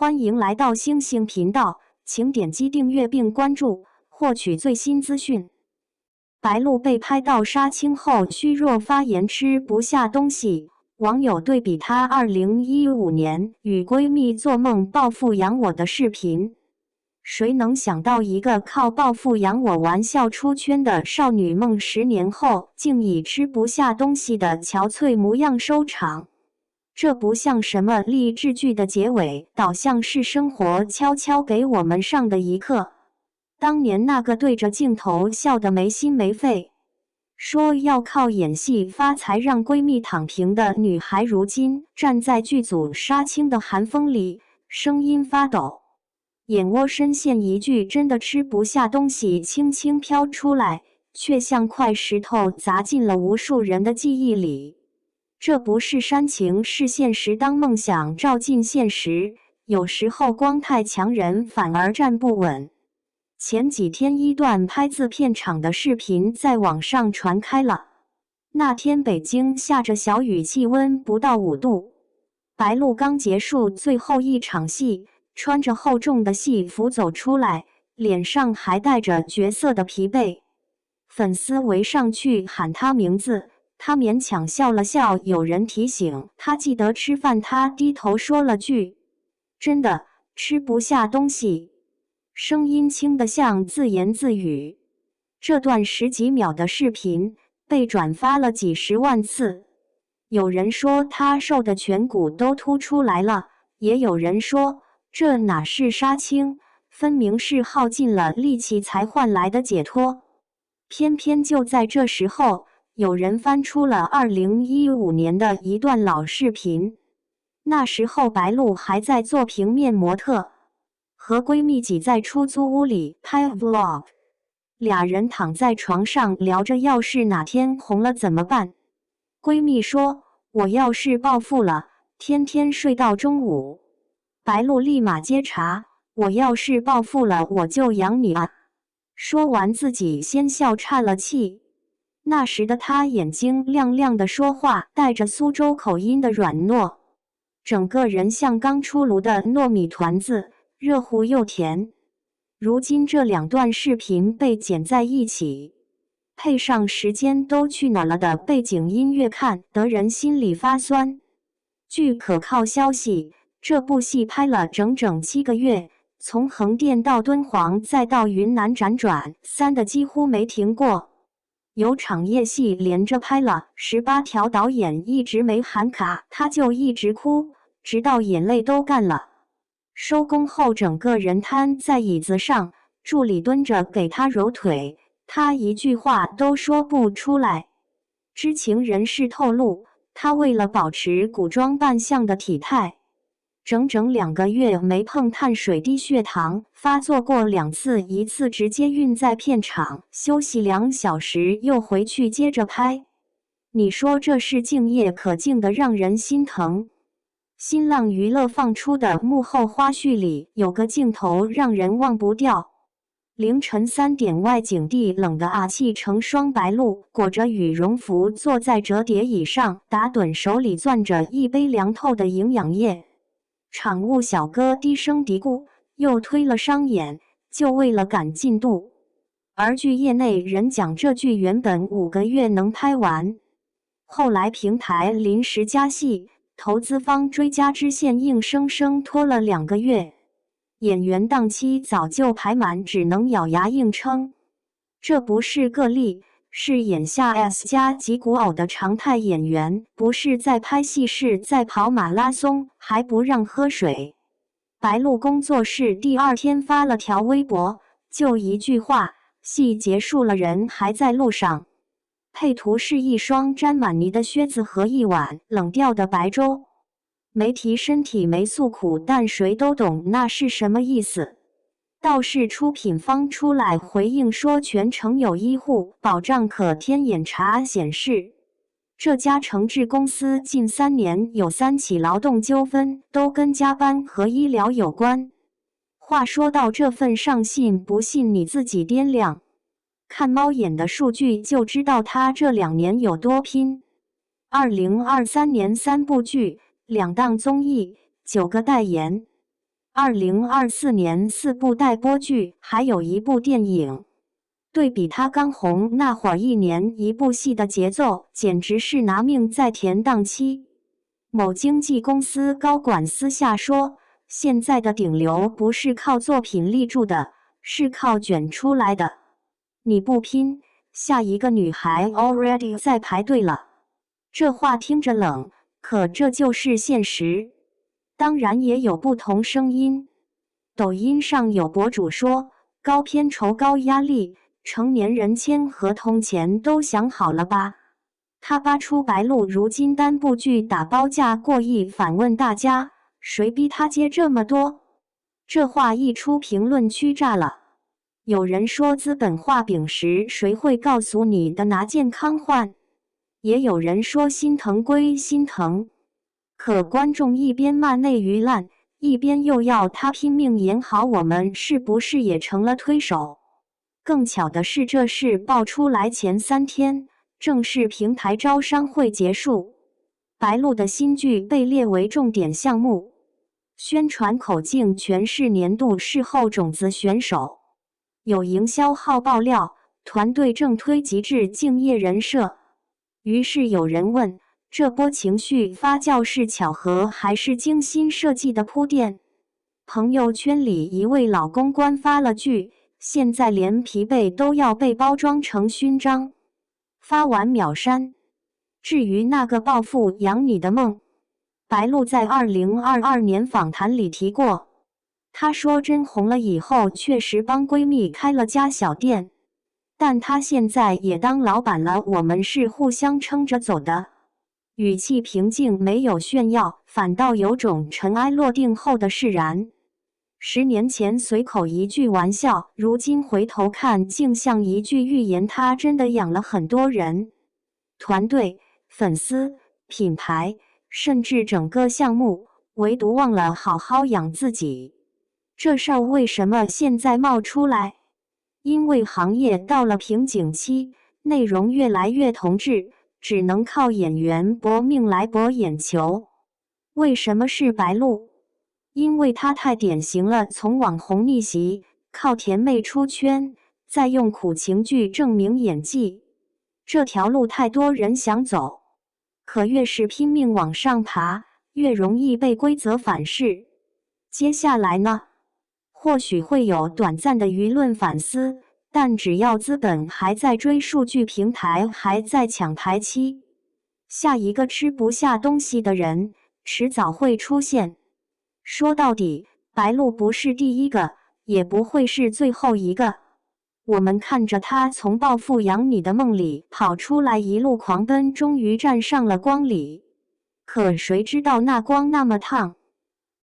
欢迎来到星星频道，请点击订阅并关注，获取最新资讯。白鹿被拍到杀青后虚弱发炎吃不下东西，网友对比她2015年与闺蜜做梦报复养我的视频。谁能想到一个靠报复养我玩笑出圈的少女梦10年后竟以吃不下东西的憔悴模样收场？这不像什么励志剧的结尾，倒像是生活悄悄给我们上的一课。当年那个对着镜头笑得没心没肺，说要靠演戏发财让闺蜜躺平的女孩，如今站在剧组杀青的寒风里，声音发抖，眼窝深陷一句真的吃不下东西轻轻飘出来，却像块石头砸进了无数人的记忆里。这不是煽情，是现实。当梦想照进现实，有时候光太强人反而站不稳。前几天一段拍自片场的视频在网上传开了。那天北京下着小雨，气温不到5度。白鹿刚结束最后一场戏，穿着厚重的戏服走出来，脸上还带着角色的疲惫。粉丝围上去喊她名字，他勉强笑了笑，有人提醒他记得吃饭，他低头说了句：“真的吃不下东西。”声音轻得像自言自语。这段10几秒的视频被转发了几10万次。有人说他瘦的颧骨都凸出来了，也有人说这哪是杀青，分明是耗尽了力气才换来的解脱。偏偏就在这时候，有人翻出了2015年的一段老视频。那时候白鹿还在做平面模特，和闺蜜挤在出租屋里拍 vlog。俩人躺在床上聊着要是哪天红了怎么办。闺蜜说，我要是暴富了，天天睡到中午。白鹿立马接茬，我要是暴富了，我就养你啊。说完自己先笑岔了气。那时的他眼睛亮亮的，说话带着苏州口音的软糯，整个人像刚出炉的糯米团子，热乎又甜。如今这2段视频被剪在一起，配上时间都去哪了的背景音乐，看得人心里发酸。据可靠消息，这部戏拍了整整7个月，从横店到敦煌再到云南辗转3的几乎没停过。有场夜戏连着拍了18条，导演一直没喊卡，他就一直哭，直到眼泪都干了。收工后整个人瘫在椅子上，助理蹲着给他揉腿，他一句话都说不出来。知情人士透露，他为了保持古装扮相的体态，整整2个月没碰碳水，低血糖发作过2次，一次直接晕在片场，休息2小时又回去接着拍。你说这是敬业可敬的让人心疼。新浪娱乐放出的幕后花絮里有个镜头让人忘不掉。凌晨3点，外景地冷的啊，气成霜，白鹿裹着羽绒服坐在折叠椅上打盹，手里攥着一杯凉透的营养液。场务小哥低声嘀咕，又推了商演，就为了赶进度。而据业内人讲，这剧原本5个月能拍完，后来平台临时加戏，投资方追加支线，硬生生拖了2个月。演员档期早就排满，只能咬牙硬撑。这不是个例，是眼下 S 加级古偶的常态。演员不是在拍戏，是在跑马拉松，还不让喝水。白鹿工作室第2天发了条微博，就一句话：戏结束了，人还在路上。配图是一双沾满泥的靴子和一碗冷掉的白粥。没提身体没诉苦，但谁都懂那是什么意思。倒是出品方出来回应说，全程有医护保障，可天眼查显示，这家承制公司近3年有3起劳动纠纷，都跟加班和医疗有关。话说到这份上，信不信你自己掂量。看猫眼的数据就知道他这2年有多拼。2023年3部剧，2档综艺，9个代言。2024年4部待播剧，还有一部电影。对比他刚红那会儿1年1部戏的节奏，简直是拿命在填档期。某经纪公司高管私下说，现在的顶流不是靠作品立住的，是靠卷出来的。你不拼，下一个女孩 already 在排队了。这话听着冷，可这就是现实。当然也有不同声音。抖音上有博主说，高片酬高压力，成年人签合同前都想好了吧？他扒出白鹿如今单部剧打包价过亿，反问大家，谁逼他接这么多？这话一出，评论区炸了。有人说资本画饼时，谁会告诉你的拿健康换？也有人说心疼归心疼，可观众一边骂内娱烂，一边又要他拼命演好，我们是不是也成了推手？更巧的是，这事爆出来前3天，正是平台招商会结束，白鹿的新剧被列为重点项目，宣传口径全是年度视后种子选手。有营销号爆料，团队正推极致敬业人设。于是有人问，这波情绪发酵是巧合还是精心设计的铺垫？朋友圈里一位老公关发了句，现在连疲惫都要被包装成勋章。发完秒删。至于那个暴富养你的梦，白鹿在2022年访谈里提过，她说真红了以后确实帮闺蜜开了家小店，但她现在也当老板了，我们是互相撑着走的。语气平静，没有炫耀，反倒有种尘埃落定后的释然。10年前随口一句玩笑，如今回头看竟像一句预言，她真的养了很多人，团队、粉丝、品牌，甚至整个项目，唯独忘了好好养自己。这事儿为什么现在冒出来？因为行业到了瓶颈期，内容越来越同质，只能靠演员搏命来博眼球。为什么是白鹿？因为她太典型了，从网红逆袭，靠甜妹出圈，再用苦情剧证明演技，这条路太多人想走，可越是拼命往上爬，越容易被规则反噬。接下来呢？或许会有短暂的舆论反思，但只要资本还在追，数据平台还在抢排期，下一个吃不下东西的人迟早会出现。说到底，白鹿不是第一个，也不会是最后一个。我们看着他从暴富养你的梦里跑出来，一路狂奔，终于站上了光里。可谁知道那光那么烫。